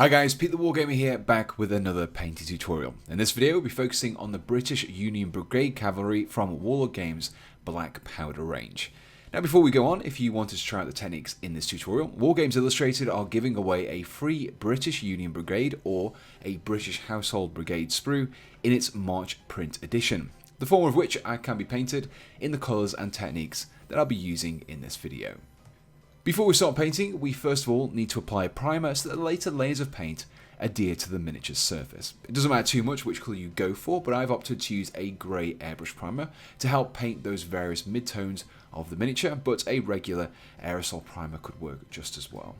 Hi guys, Pete the Wargamer here, back with another painting tutorial. In this video we'll be focusing on the British Union Brigade Cavalry from Wargames Black Powder range. Now before we go on, if you wanted to try out the techniques in this tutorial, Wargames Illustrated are giving away a free British Union Brigade or a British Household Brigade sprue in its March print edition, the form of which can be painted in the colours and techniques that I'll be using in this video. Before we start painting, we first of all need to apply a primer so that the later layers of paint adhere to the miniature's surface. It doesn't matter too much which colour you go for, but I've opted to use a grey airbrush primer to help paint those various mid-tones of the miniature, but a regular aerosol primer could work just as well.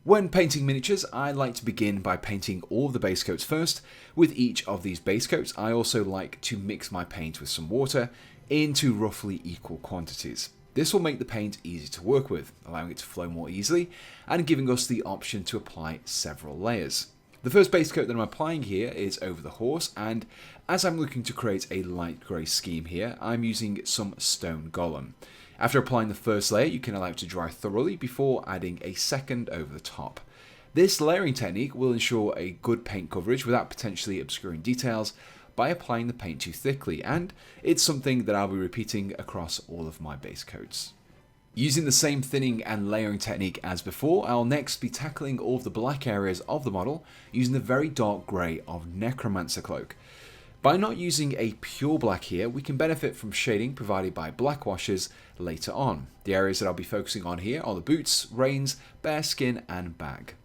When painting miniatures, I like to begin by painting all of the base coats first. With each of these base coats, I also like to mix my paint with some water into roughly equal quantities. This will make the paint easy to work with, allowing it to flow more easily and giving us the option to apply several layers. The first base coat that I'm applying here is over the horse, and as I'm looking to create a light grey scheme here, I'm using some stone golem. After applying the first layer, you can allow it to dry thoroughly before adding a second over the top. This layering technique will ensure a good paint coverage without potentially obscuring details by applying the paint too thickly, and it's something that I'll be repeating across all of my base coats. Using the same thinning and layering technique as before, I'll next be tackling all of the black areas of the model using the very dark grey of Necromancer Cloak. By not using a pure black here, we can benefit from shading provided by black washes later on. The areas that I'll be focusing on here are the boots, reins, bare skin and bag.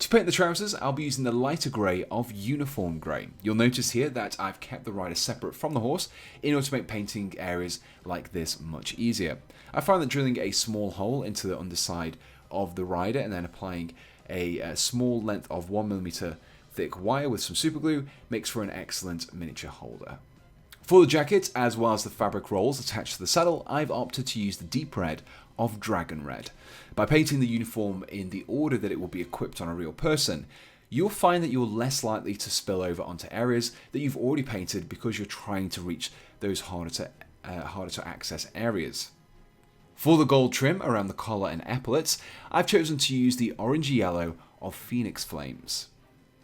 To paint the trousers, I'll be using the lighter grey of Uniform Grey. You'll notice here that I've kept the rider separate from the horse in order to make painting areas like this much easier. I find that drilling a small hole into the underside of the rider and then applying a small length of 1mm thick wire with some super glue makes for an excellent miniature holder. For the jacket, as well as the fabric rolls attached to the saddle, I've opted to use the deep red of Dragon Red. By painting the uniform in the order that it will be equipped on a real person, you'll find that you're less likely to spill over onto areas that you've already painted because you're trying to reach those harder to access areas. For the gold trim around the collar and epaulets, I've chosen to use the orangey yellow of Phoenix Flames.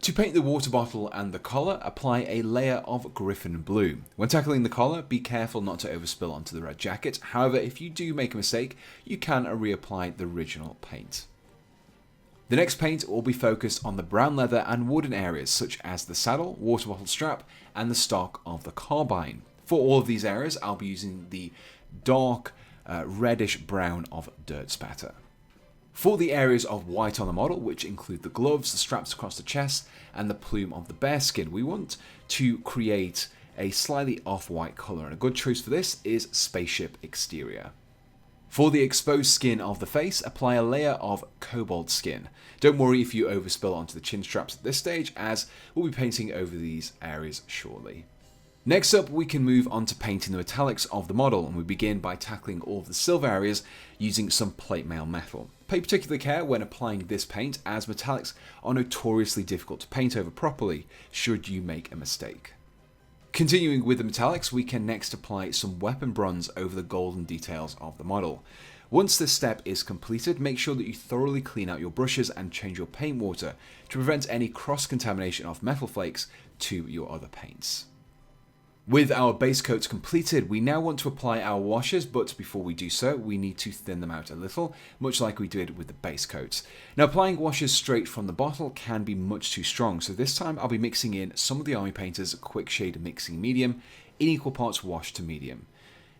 To paint the water bottle and the collar, apply a layer of Griffon Blue. When tackling the collar, be careful not to overspill onto the red jacket. However, if you do make a mistake, you can reapply the original paint. The next paint will be focused on the brown leather and wooden areas such as the saddle, water bottle strap and the stock of the carbine. For all of these areas, I'll be using the dark reddish brown of Dirt Spatter. For the areas of white on the model, which include the gloves, the straps across the chest, and the plume of the bear skin, we want to create a slightly off-white colour, and a good choice for this is Spaceship Exterior. For the exposed skin of the face, apply a layer of Kobold Skin. Don't worry if you overspill onto the chin straps at this stage, as we'll be painting over these areas shortly. Next up, we can move on to painting the metallics of the model, and we begin by tackling all of the silver areas using some plate mail metal. Pay particular care when applying this paint, as metallics are notoriously difficult to paint over properly should you make a mistake. Continuing with the metallics, we can next apply some weapon bronze over the golden details of the model. Once this step is completed, make sure that you thoroughly clean out your brushes and change your paint water to prevent any cross-contamination of metal flakes to your other paints. With our base coats completed, we now want to apply our washes, but before we do so, we need to thin them out a little, much like we did with the base coats. Now, applying washes straight from the bottle can be much too strong, so this time I'll be mixing in some of the Army Painter's Quick Shade Mixing Medium in equal parts wash to medium.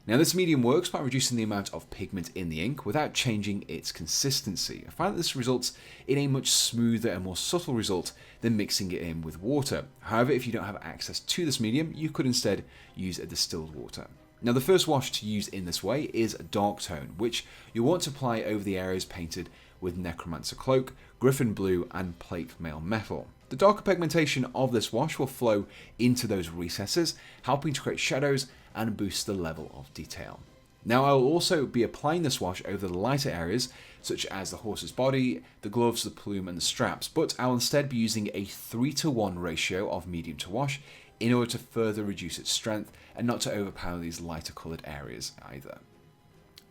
Now, this medium works by reducing the amount of pigment in the ink without changing its consistency. I find that this results in a much smoother and more subtle result than mixing it in with water. However, if you don't have access to this medium, you could instead use a distilled water. Now, the first wash to use in this way is Dark Tone, which you'll want to apply over the areas painted with Necromancer Cloak, Griffon Blue and Plate Mail Metal. The darker pigmentation of this wash will flow into those recesses, helping to create shadows and boost the level of detail. Now, I will also be applying this wash over the lighter areas such as the horse's body, the gloves, the plume and the straps, but I'll instead be using a 3:1 ratio of medium to wash in order to further reduce its strength and not to overpower these lighter coloured areas either.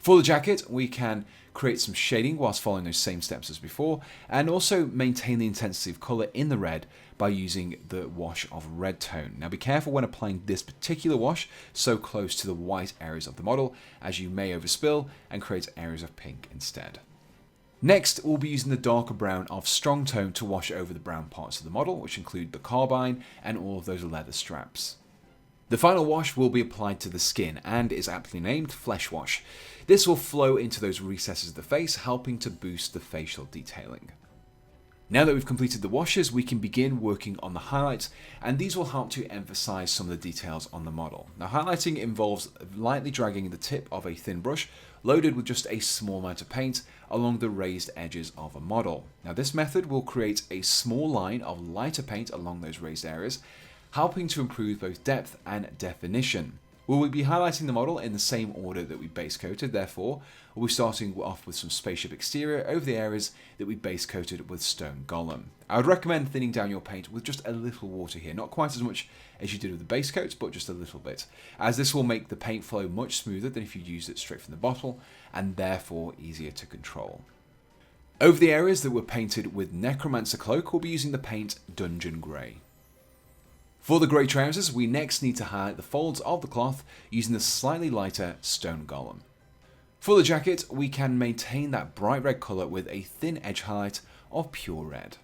For the jacket, we can create some shading whilst following those same steps as before, and also maintain the intensity of colour in the red by using the wash of red tone. Now be careful when applying this particular wash so close to the white areas of the model, as you may overspill and create areas of pink instead. Next, we'll be using the darker brown of strong tone to wash over the brown parts of the model, which include the carbine and all of those leather straps. The final wash will be applied to the skin and is aptly named Flesh Wash. This will flow into those recesses of the face, helping to boost the facial detailing. Now that we've completed the washes, we can begin working on the highlights, and these will help to emphasize some of the details on the model. Now, highlighting involves lightly dragging the tip of a thin brush loaded with just a small amount of paint along the raised edges of a model. Now, this method will create a small line of lighter paint along those raised areas, helping to improve both depth and definition. We will be highlighting the model in the same order that we base coated, therefore we'll be starting off with some Spaceship Exterior over the areas that we base coated with Stone Golem. I would recommend thinning down your paint with just a little water here, not quite as much as you did with the base coats, but just a little bit, as this will make the paint flow much smoother than if you used it straight from the bottle, and therefore easier to control. Over the areas that were painted with Necromancer Cloak, we'll be using the paint Dungeon Grey. For the grey trousers, we next need to highlight the folds of the cloth using the slightly lighter Stone Golem. For the jacket, we can maintain that bright red colour with a thin edge highlight of pure red.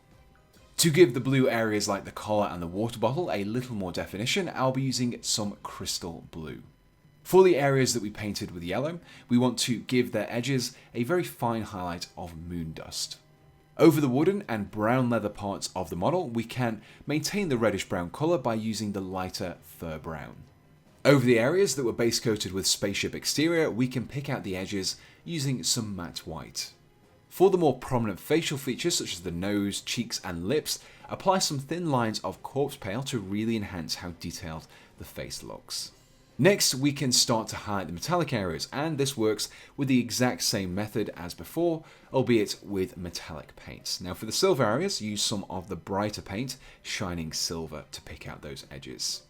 To give the blue areas like the collar and the water bottle a little more definition, I'll be using some Crystal Blue. For the areas that we painted with yellow, we want to give their edges a very fine highlight of moon dust. Over the wooden and brown leather parts of the model, we can maintain the reddish brown colour by using the lighter fur brown. Over the areas that were base coated with Spaceship Exterior, we can pick out the edges using some matte white. For the more prominent facial features such as the nose, cheeks and lips, apply some thin lines of corpse pale to really enhance how detailed the face looks. Next, we can start to highlight the metallic areas, and this works with the exact same method as before, albeit with metallic paints. Now for the silver areas, use some of the brighter paint, shining silver, to pick out those edges.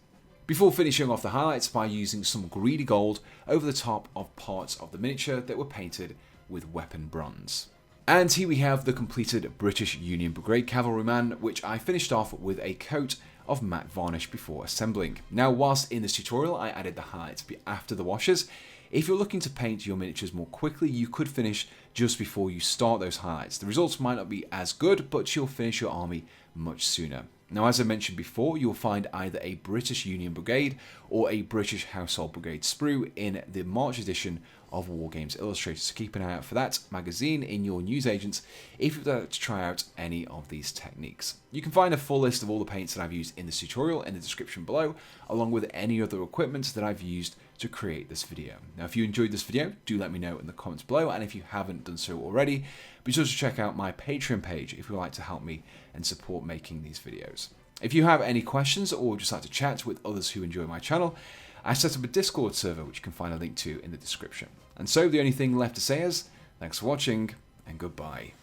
Before finishing off the highlights by using some greedy gold over the top of parts of the miniature that were painted with weapon bronze. And here we have the completed British Union Brigade Cavalryman, which I finished off with a coat of matte varnish before assembling. Now, whilst in this tutorial I added the highlights after the washes, if you're looking to paint your miniatures more quickly, you could finish just before you start those highlights. The results might not be as good, but you'll finish your army much sooner. Now, as I mentioned before, you'll find either a British Union Brigade or a British Household Brigade sprue in the March edition of Wargames Illustrated, so keep an eye out for that magazine in your newsagents if you'd like to try out any of these techniques. You can find a full list of all the paints that I've used in this tutorial in the description below, along with any other equipment that I've used to create this video. Now, if you enjoyed this video, do let me know in the comments below, and if you haven't done so already, be sure to check out my Patreon page if you'd like to help me and support making these videos. If you have any questions or just like to chat with others who enjoy my channel, I set up a Discord server which you can find a link to in the description. And so the only thing left to say is, thanks for watching and goodbye.